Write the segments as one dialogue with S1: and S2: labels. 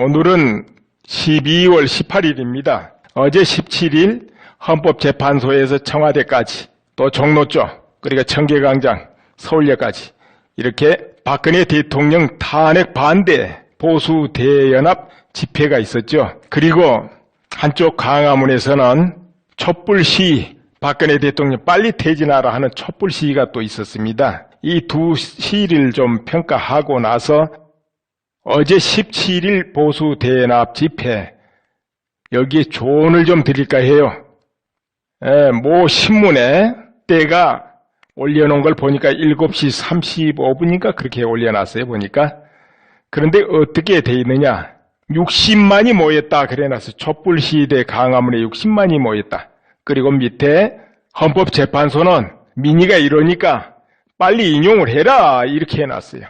S1: 오늘은 12월 18일입니다. 어제 17일 헌법재판소에서 청와대까지 또 종로 쪽 그러니까 청계광장 서울역까지 이렇게 박근혜 대통령 탄핵 반대 보수 대연합 집회가 있었죠. 그리고 한쪽 광화문에서는 촛불 시위, 박근혜 대통령 빨리 퇴진하라 하는 촛불 시위가 또 있었습니다. 이 두 시위를 좀 평가하고 나서 어제 17일 보수 대연합 집회 여기에 조언을 좀 드릴까 해요. 모 신문에 때가 올려놓은 걸 보니까 7시 35분인가 그렇게 올려놨어요 보니까. 그런데 어떻게 돼 있느냐, 60만이 모였다 그래놨어요. 촛불 시위대 광화문에 60만이 모였다. 그리고 밑에 헌법재판소는 민의가 이러니까 빨리 인용을 해라 이렇게 해놨어요.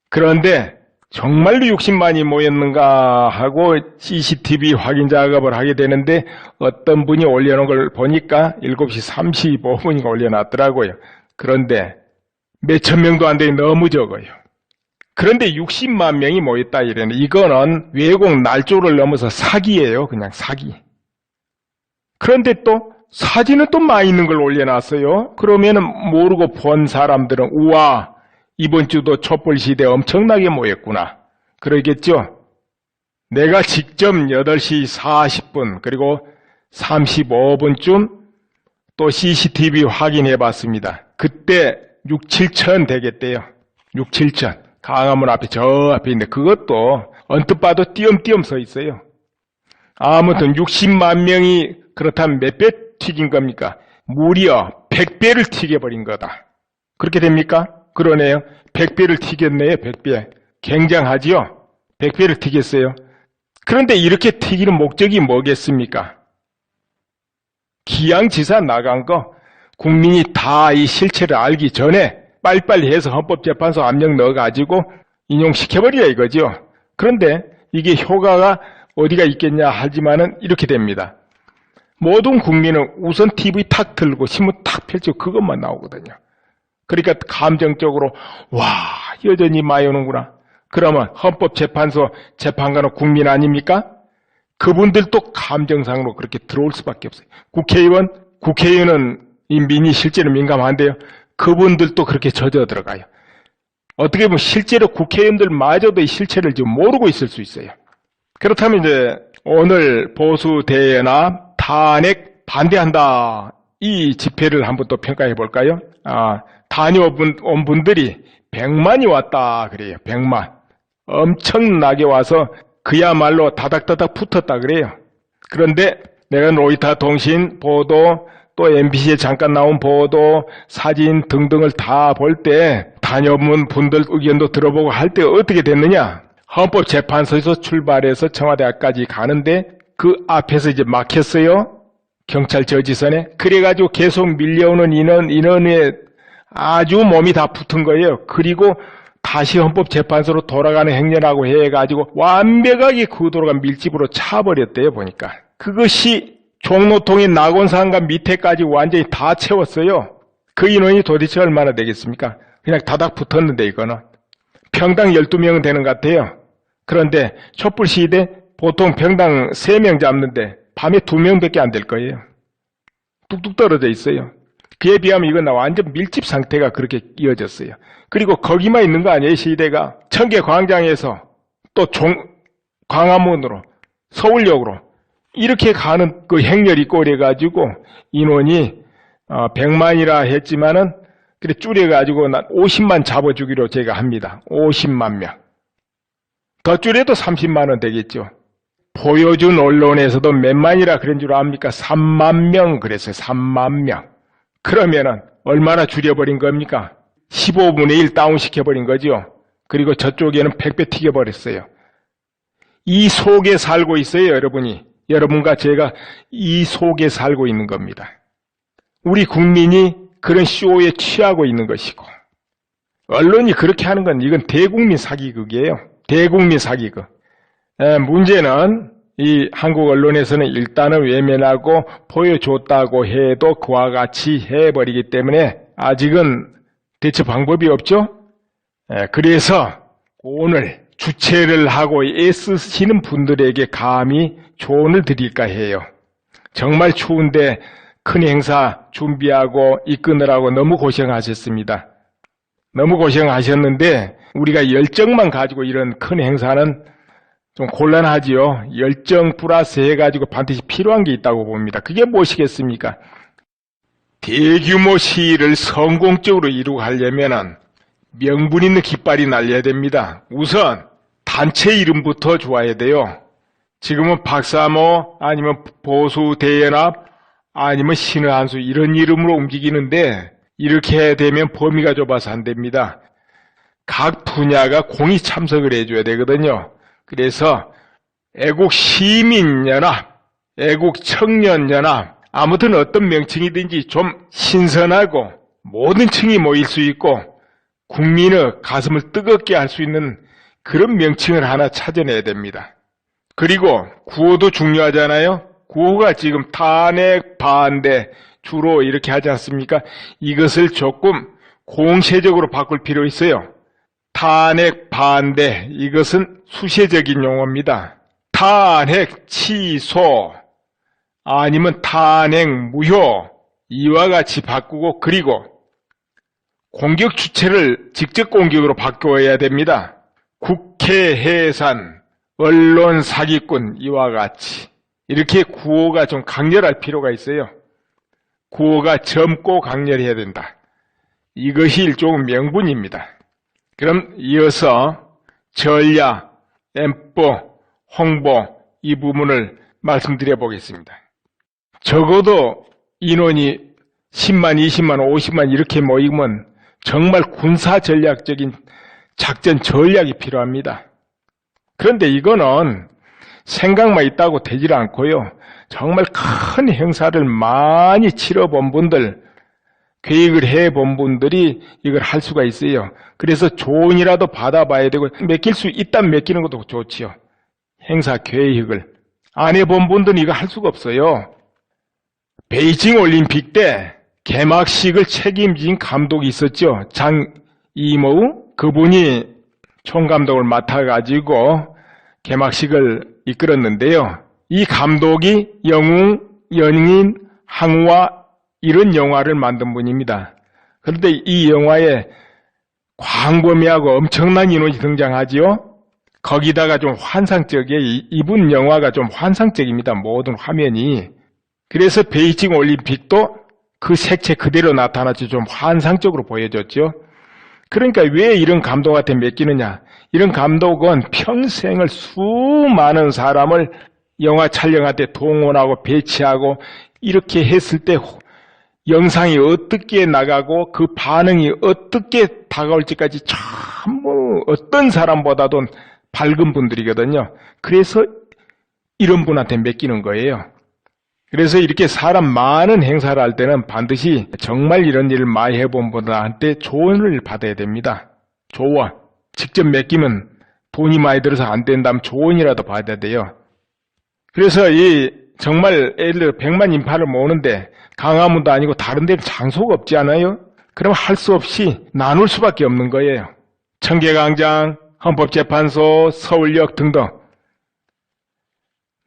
S1: 그런데 정말로 60만이 모였는가 하고 CCTV 확인 작업을 하게 되는데 어떤 분이 올려놓은 걸 보니까 7시 35분인가 올려놨더라고요. 그런데 몇천 명도 안 되니 너무 적어요. 그런데 60만 명이 모였다 이래는 이거는 왜곡 날조를 넘어서 사기예요. 그냥 사기. 그런데 또 사진은 또 많이 있는 걸 올려놨어요. 그러면은 모르고 본 사람들은 우와 이번 주도 촛불 시대 엄청나게 모였구나 그러겠죠. 내가 직접 8시 40분 그리고 35분쯤 또 CCTV 확인해 봤습니다. 그때 6, 7천 되겠대요. 6, 7천. 광화문 앞에 저 앞에 있는데 그것도 언뜻 봐도 띄엄띄엄 서 있어요. 아무튼 60만 명이 그렇다면 몇 배 튀긴 겁니까? 무려 100배를 튀겨버린 거다. 그렇게 됩니까? 그러네요. 100배를 튀겼네요. 100배. 굉장하지요? 100배를 튀겼어요. 그런데 이렇게 튀기는 목적이 뭐겠습니까? 기양지사 나간 거 국민이 다 이 실체를 알기 전에 빨리빨리 해서 헌법재판소 압력 넣어가지고 인용시켜버리라 이거죠. 그런데 이게 효과가 어디가 있겠냐 하지만은 이렇게 됩니다. 모든 국민은 우선 TV 탁 틀고 신문 탁 펼치고 그것만 나오거든요. 그러니까 감정적으로 와 여전히 많이 오는구나. 그러면 헌법재판소 재판관은 국민 아닙니까? 그분들도 감정상으로 그렇게 들어올 수밖에 없어요. 국회의원은 이 민이 실제로 민감한데요. 그분들도 그렇게 젖어 들어가요. 어떻게 보면 실제로 국회의원들마저도 이 실체를 지금 모르고 있을 수 있어요. 그렇다면 이제 오늘 보수 대연합 탄핵 반대한다 이 집회를 한번 또 평가해 볼까요? 다녀온 분들이 100만이 왔다 그래요. 100만. 엄청나게 와서 그야말로 다닥다닥 붙었다 그래요. 그런데 내가 로이터 통신 보도 또 MBC에 잠깐 나온 보도 사진 등등을 다 볼 때 다녀온 분들 의견도 들어보고 할 때 어떻게 됐느냐, 헌법재판소에서 출발해서 청와대 앞까지 가는데 그 앞에서 이제 막혔어요. 경찰 저지선에. 그래가지고 계속 밀려오는 인원에 아주 몸이 다 붙은 거예요. 그리고 다시 헌법재판소로 돌아가는 행렬하고 해가지고 완벽하게 그 도로가 밀집으로 차버렸대요 보니까. 그것이 종로통의 낙원상가 밑에까지 완전히 다 채웠어요. 그 인원이 도대체 얼마나 되겠습니까? 그냥 다닥 붙었는데 이거는. 평당 12명은 되는 것 같아요. 그런데 촛불 시위대 보통 평당 3명 잡는데 밤에 2명밖에 안 될 거예요. 뚝뚝 떨어져 있어요. 그에 비하면 이건 완전 밀집 상태가 그렇게 이어졌어요. 그리고 거기만 있는 거 아니에요 시위대가. 청계광장에서 또 광화문으로 서울역으로 이렇게 가는 그 행렬이 있고 그래가지고 인원이 100만이라 했지만은 그래 줄여가지고 50만 잡아주기로 제가 합니다. 50만 명. 더 줄여도 30만 원 되겠죠. 보여준 언론에서도 몇만이라 그런 줄 압니까? 3만 명 그랬어요. 3만 명. 그러면은 얼마나 줄여버린 겁니까? 15분의 1 다운시켜버린 거죠. 그리고 저쪽에는 100배 튀겨버렸어요. 이 속에 살고 있어요 여러분이. 여러분과 제가 이 속에 살고 있는 겁니다. 우리 국민이 그런 쇼에 취하고 있는 것이고 언론이 그렇게 하는 건 이건 대국민 사기극이에요. 대국민 사기극. 문제는 이 한국 언론에서는 일단은 외면하고 보여줬다고 해도 그와 같이 해버리기 때문에 아직은 대처 방법이 없죠. 그래서 오늘 주최를 하고 애쓰시는 분들에게 감히 조언을 드릴까 해요. 정말 추운데 큰 행사 준비하고 이끄느라고 너무 고생하셨습니다. 너무 고생하셨는데 우리가 열정만 가지고 이런 큰 행사는 좀 곤란하지요. 열정 플러스 해가지고 반드시 필요한 게 있다고 봅니다. 그게 무엇이겠습니까? 대규모 시위를 성공적으로 이루고 하려면 명분 있는 깃발이 날려야 됩니다. 우선 단체 이름부터 좋아야 돼요. 지금은 박사모 아니면 보수대연합 아니면 신의한수 이런 이름으로 움직이는데 이렇게 되면 범위가 좁아서 안 됩니다. 각 분야가 공히 참석을 해줘야 되거든요. 그래서 애국시민연합, 애국청년연합 아무튼 어떤 명칭이든지 좀 신선하고 모든 층이 모일 수 있고 국민의 가슴을 뜨겁게 할 수 있는 그런 명칭을 하나 찾아내야 됩니다. 그리고 구호도 중요하잖아요. 구호가 지금 탄핵 반대 주로 이렇게 하지 않습니까? 이것을 조금 공세적으로 바꿀 필요 있어요. 탄핵 반대 이것은 수세적인 용어입니다. 탄핵 취소 아니면 탄핵 무효 이와 같이 바꾸고 그리고 공격 주체를 직접 공격으로 바꿔야 됩니다. 국회 해산, 언론 사기꾼 이와 같이 이렇게 구호가 좀 강렬할 필요가 있어요. 구호가 젊고 강렬해야 된다. 이것이 일종의 명분입니다. 그럼 이어서 전략, 엠포, 홍보 이 부분을 말씀드려 보겠습니다. 적어도 인원이 10만, 20만, 50만 이렇게 모이면 정말 군사 전략적인 작전 전략이 필요합니다. 그런데 이거는 생각만 있다고 되질 않고요. 정말 큰 행사를 많이 치러본 분들, 계획을 해본 분들이 이걸 할 수가 있어요. 그래서 조언이라도 받아봐야 되고 맡길 수 있다면 맡기는 것도 좋지요. 행사 계획을. 안 해본 분들은 이거 할 수가 없어요. 베이징 올림픽 때 개막식을 책임진 감독이 있었죠. 장이모우 그분이 총감독을 맡아가지고 개막식을 이끌었는데요. 이 감독이 영웅, 연인, 항우와 이런 영화를 만든 분입니다. 그런데 이 영화에 광범위하고 엄청난 인원이 등장하지요. 거기다가 좀 환상적이에요. 이분 영화가 좀 환상적입니다. 모든 화면이. 그래서 베이징 올림픽도 그 색채 그대로 나타나서 좀 환상적으로 보여졌죠. 그러니까 왜 이런 감독한테 맡기느냐. 이런 감독은 평생을 수많은 사람을 영화 촬영할 때 동원하고 배치하고 이렇게 했을 때 영상이 어떻게 나가고 그 반응이 어떻게 다가올지까지 전부 어떤 사람보다도 밝은 분들이거든요. 그래서 이런 분한테 맡기는 거예요. 그래서 이렇게 사람 많은 행사를 할 때는 반드시 정말 이런 일을 많이 해본 분들한테 조언을 받아야 됩니다. 조언. 직접 맡기면 돈이 많이 들어서 안 된다면 조언이라도 받아야 돼요. 그래서 이 정말 예를 들어 100만 인파를 모으는데 강화문도 아니고 다른 데는 장소가 없지 않아요? 그럼 할 수 없이 나눌 수밖에 없는 거예요. 청계광장, 헌법재판소, 서울역 등등.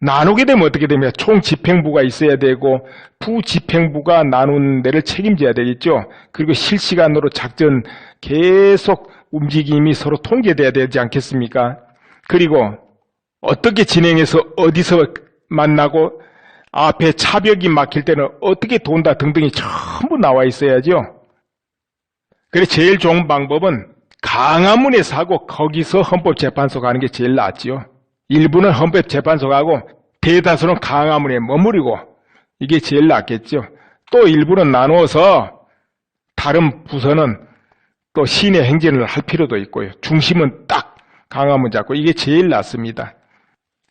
S1: 나누게 되면 어떻게 됩니까? 총집행부가 있어야 되고 부집행부가 나눈 데를 책임져야 되겠죠. 그리고 실시간으로 작전 계속 움직임이 서로 통제돼야 되지 않겠습니까? 그리고 어떻게 진행해서 어디서 만나고 앞에 차벽이 막힐 때는 어떻게 돈다 등등이 전부 나와 있어야죠. 그래서 제일 좋은 방법은 강화문에서 하고 거기서 헌법재판소 가는 게 제일 낫지요. 일부는 헌법재판소 가고 대다수는 강화문에 머무르고 이게 제일 낫겠죠. 또 일부는 나누어서 다른 부서는 또 시내 행진을 할 필요도 있고요. 중심은 딱 강화문 잡고 이게 제일 낫습니다.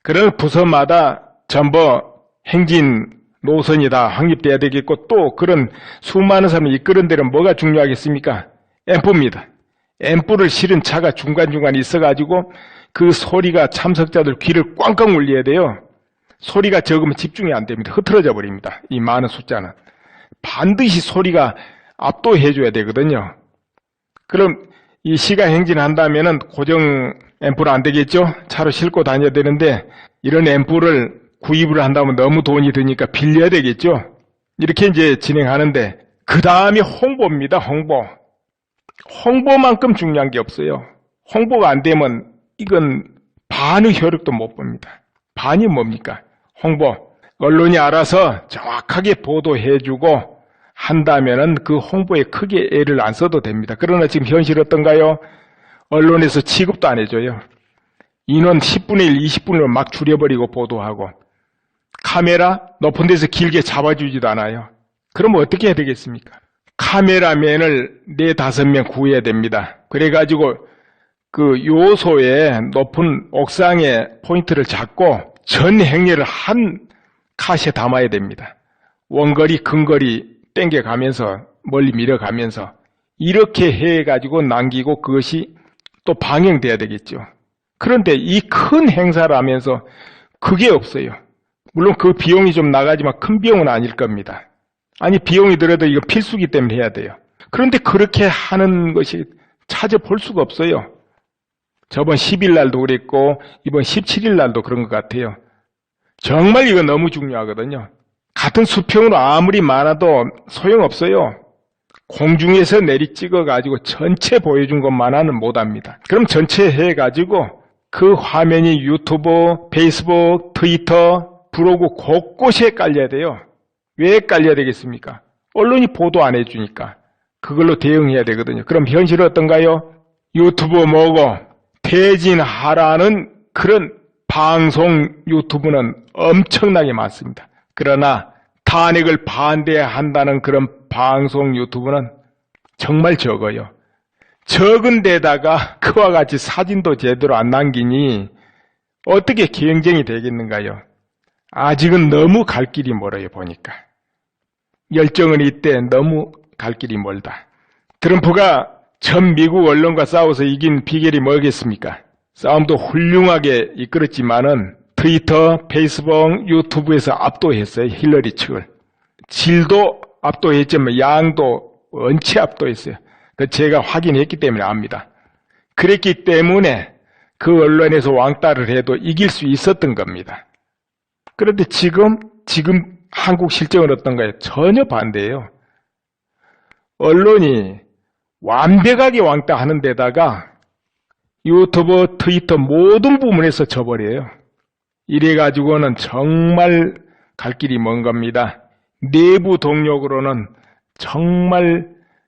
S1: 그런 부서마다 전부 행진 노선이 다 확립돼야 되겠고 또 그런 수많은 사람을 이끄는 데는 뭐가 중요하겠습니까? 앰프입니다. 앰프를 실은 차가 중간중간 있어가지고 그 소리가 참석자들 귀를 꽝꽝 울려야 돼요. 소리가 적으면 집중이 안 됩니다. 흐트러져 버립니다. 이 많은 숫자는. 반드시 소리가 압도해줘야 되거든요. 그럼 이 시간 행진한다면은 고정 앰플 안 되겠죠? 차로 싣고 다녀야 되는데 이런 앰플을 구입을 한다면 너무 돈이 드니까 빌려야 되겠죠? 이렇게 이제 진행하는데 그 다음이 홍보입니다. 홍보. 홍보만큼 중요한 게 없어요. 홍보가 안 되면 이건 반의 효력도 못 봅니다. 반이 뭡니까? 홍보. 언론이 알아서 정확하게 보도해주고 한다면은 그 홍보에 크게 애를 안 써도 됩니다. 그러나 지금 현실 어떤가요? 언론에서 취급도 안 해줘요. 인원 10분의 1, 20분을 막 줄여버리고 보도하고 카메라 높은 데서 길게 잡아주지도 않아요. 그럼 어떻게 해야 되겠습니까? 카메라맨을 4, 5명 구해야 됩니다. 그래가지고 그 요소에 높은 옥상에 포인트를 잡고 전 행렬을 한 컷에 담아야 됩니다. 원거리, 근거리 땡겨가면서 멀리 밀어가면서 이렇게 해가지고 남기고 그것이 또 방영돼야 되겠죠. 그런데 이 큰 행사를 하면서 그게 없어요. 물론 그 비용이 좀 나가지만 큰 비용은 아닐 겁니다. 아니 비용이 들어도 이거 필수기 때문에 해야 돼요. 그런데 그렇게 하는 것이 찾아볼 수가 없어요. 저번 10일 날도 그랬고 이번 17일 날도 그런 것 같아요. 정말 이거 너무 중요하거든요. 같은 수평으로 아무리 많아도 소용없어요. 공중에서 내리 찍어가지고 전체 보여준 것만은 못합니다. 그럼 전체 해가지고 그 화면이 유튜브, 페이스북, 트위터, 블로그 곳곳에 깔려야 돼요. 왜 깔려야 되겠습니까? 언론이 보도 안 해주니까 그걸로 대응해야 되거든요. 그럼 현실은 어떤가요? 유튜브 뭐고 퇴진하라는 그런 방송 유튜브는 엄청나게 많습니다. 그러나 탄핵을 반대한다는 그런 방송 유튜브는 정말 적어요. 적은 데다가 그와 같이 사진도 제대로 안 남기니 어떻게 경쟁이 되겠는가요? 아직은 너무 갈 길이 멀어요, 보니까. 열정은 있대 너무 갈 길이 멀다. 트럼프가 전 미국 언론과 싸워서 이긴 비결이 뭐겠습니까? 싸움도 훌륭하게 이끌었지만은 트위터, 페이스북, 유튜브에서 압도했어요. 힐러리 측을. 질도 압도했지만 양도 원체 압도했어요. 제가 확인했기 때문에 압니다. 그랬기 때문에 그 언론에서 왕따를 해도 이길 수 있었던 겁니다. 그런데 지금 한국 실정은 어떤가요? 전혀 반대예요. 언론이 완벽하게 왕따하는 데다가 유튜브, 트위터 모든 부분에서 져버려요. 이래가지고는 정말 갈 길이 먼 겁니다. 내부 동력으로는 정말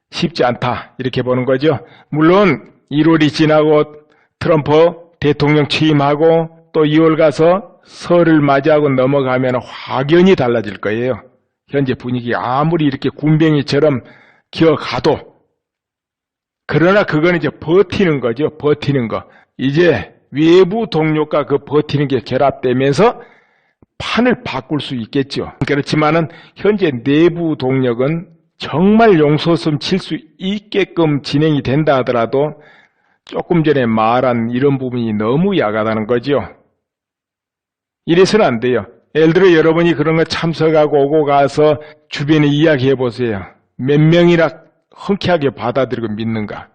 S1: 쉽지 않다 이렇게 보는 거죠. 물론 1월이 지나고 트럼프 대통령 취임하고 또 2월 가서 설을 맞이하고 넘어가면 확연히 달라질 거예요. 현재 분위기 아무리 이렇게 군뱅이처럼 기어가도. 그러나 그건 이제 버티는 거죠. 버티는 거. 이제 외부 동력과 그 버티는 게 결합되면서 판을 바꿀 수 있겠죠. 그렇지만은 현재 내부 동력은 정말 용솟음 칠 수 있게끔 진행이 된다 하더라도 조금 전에 말한 이런 부분이 너무 야하다는 거죠. 이래서는 안 돼요. 예를 들어 여러분이 그런 거 참석하고 오고 가서 주변에 이야기해 보세요. 몇 명이나 흔쾌하게 받아들이고 믿는가?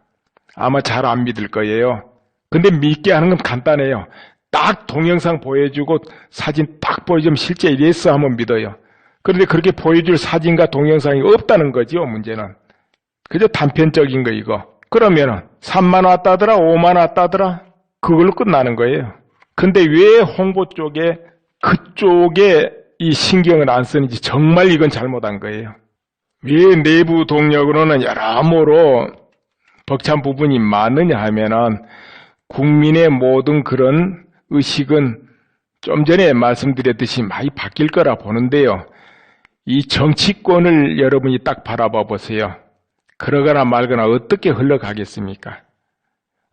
S1: 아마 잘 안 믿을 거예요. 근데 믿게 하는 건 간단해요. 딱 동영상 보여주고 사진 딱 보여주면 실제 이랬어 하면 믿어요. 그런데 그렇게 보여줄 사진과 동영상이 없다는 거죠, 문제는. 그저 단편적인 거 이거. 그러면은 3만 왔다더라, 5만 왔다더라, 그걸로 끝나는 거예요. 근데 왜 홍보 쪽에 그쪽에 이 신경을 안 쓰는지 정말 이건 잘못한 거예요. 왜 내부 동력으로는 여러모로 벅찬 부분이 많느냐 하면은 국민의 모든 그런 의식은 좀 전에 말씀드렸듯이 많이 바뀔 거라 보는데요. 이 정치권을 여러분이 딱 바라봐 보세요. 그러거나 말거나 어떻게 흘러가겠습니까?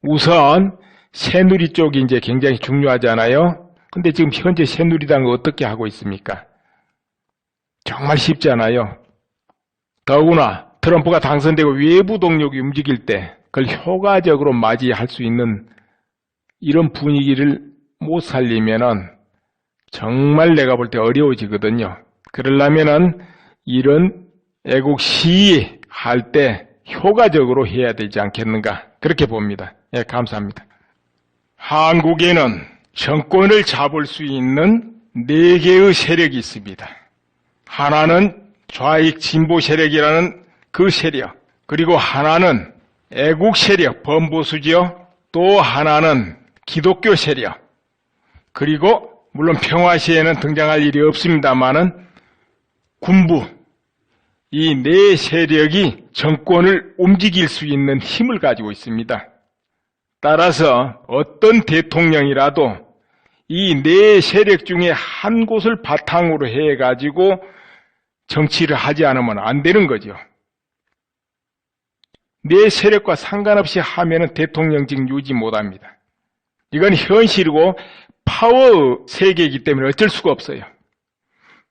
S1: 우선 새누리 쪽이 이제 굉장히 중요하잖아요. 근데 지금 현재 새누리당은 어떻게 하고 있습니까? 정말 쉽지 않아요. 더구나 트럼프가 당선되고 외부 동력이 움직일 때 그걸 효과적으로 맞이할 수 있는 이런 분위기를 못 살리면은 정말 내가 볼 때 어려워지거든요. 그러려면은 이런 애국 시위할 때 효과적으로 해야 되지 않겠는가 그렇게 봅니다. 예, 감사합니다. 한국에는 정권을 잡을 수 있는 4개의 세력이 있습니다. 하나는 좌익 진보 세력이라는 그 세력, 그리고 하나는 애국 세력, 범보수지요. 또 하나는 기독교 세력, 그리고 물론 평화시에는 등장할 일이 없습니다만은 군부, 이 4세력이 정권을 움직일 수 있는 힘을 가지고 있습니다. 따라서 어떤 대통령이라도 이 4세력 중에 한 곳을 바탕으로 해가지고 정치를 하지 않으면 안 되는 거죠. 4세력과 상관없이 하면은 대통령직 유지 못합니다. 이건 현실이고 파워 세계이기 때문에 어쩔 수가 없어요.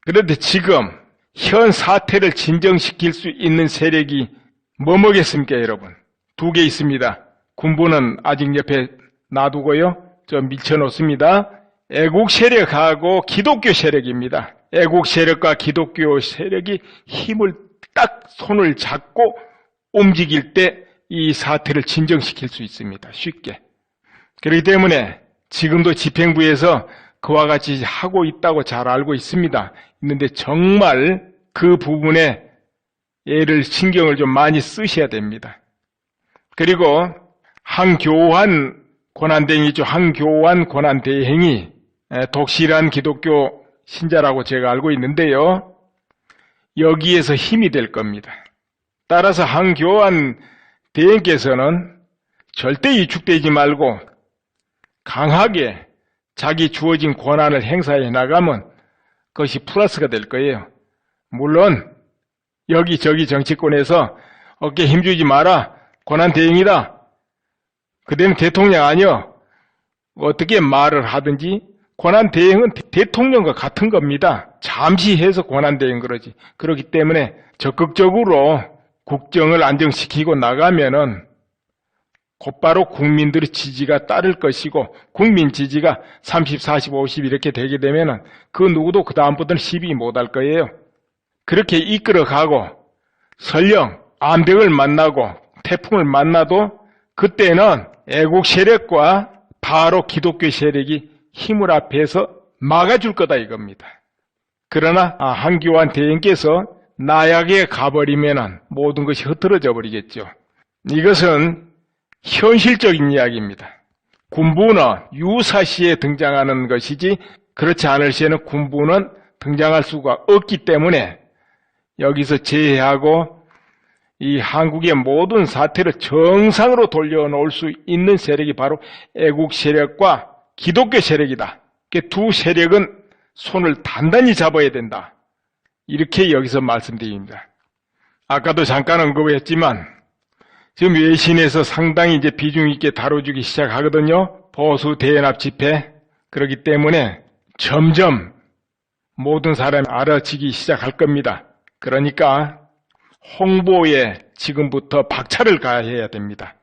S1: 그런데 지금 현 사태를 진정시킬 수 있는 세력이 뭐겠습니까, 여러분? 2개 있습니다. 군부는 아직 옆에 놔두고요. 좀 밀쳐놓습니다. 애국 세력하고 기독교 세력입니다. 애국 세력과 기독교 세력이 힘을 딱 손을 잡고 움직일 때 이 사태를 진정시킬 수 있습니다. 쉽게. 그렇기 때문에 지금도 집행부에서 그와 같이 하고 있다고 잘 알고 있습니다. 있는데 정말 그 부분에 신경을 좀 많이 쓰셔야 됩니다. 그리고 한교환 권한대행이죠. 한교환 권한대행이 독실한 기독교 신자라고 제가 알고 있는데요. 여기에서 힘이 될 겁니다. 따라서 한교환 대행께서는 절대 위축되지 말고 강하게 자기 주어진 권한을 행사해 나가면 그것이 플러스가 될 거예요. 물론 여기저기 정치권에서 어깨 힘주지 마라. 권한대행이다. 그대는 대통령 아니여. 어떻게 말을 하든지 권한대행은 대통령과 같은 겁니다. 잠시 해서 권한대행 그러지. 그렇기 때문에 적극적으로 국정을 안정시키고 나가면은 곧바로 국민들의 지지가 따를 것이고 국민 지지가 30, 40, 50 이렇게 되게 되면은 그 누구도 그 다음부터는 시비 못할 거예요. 그렇게 이끌어가고 설령 암벽을 만나고 태풍을 만나도 그때는 애국 세력과 바로 기독교 세력이 힘을 합해서 막아줄 거다 이겁니다. 그러나 한교환 대행께서 나약에 가버리면 모든 것이 흐트러져 버리겠죠. 이것은 현실적인 이야기입니다. 군부는 유사시에 등장하는 것이지 그렇지 않을 시에는 군부는 등장할 수가 없기 때문에 여기서 제외하고 이 한국의 모든 사태를 정상으로 돌려놓을 수 있는 세력이 바로 애국 세력과 기독교 세력이다. 그 2세력은 손을 단단히 잡아야 된다. 이렇게 여기서 말씀드립니다. 아까도 잠깐 언급했지만 지금 외신에서 상당히 이제 비중 있게 다뤄주기 시작하거든요. 보수 대연합 집회. 그렇기 때문에 점점 모든 사람이 알아지기 시작할 겁니다. 그러니까 홍보에 지금부터 박차를 가해야 됩니다.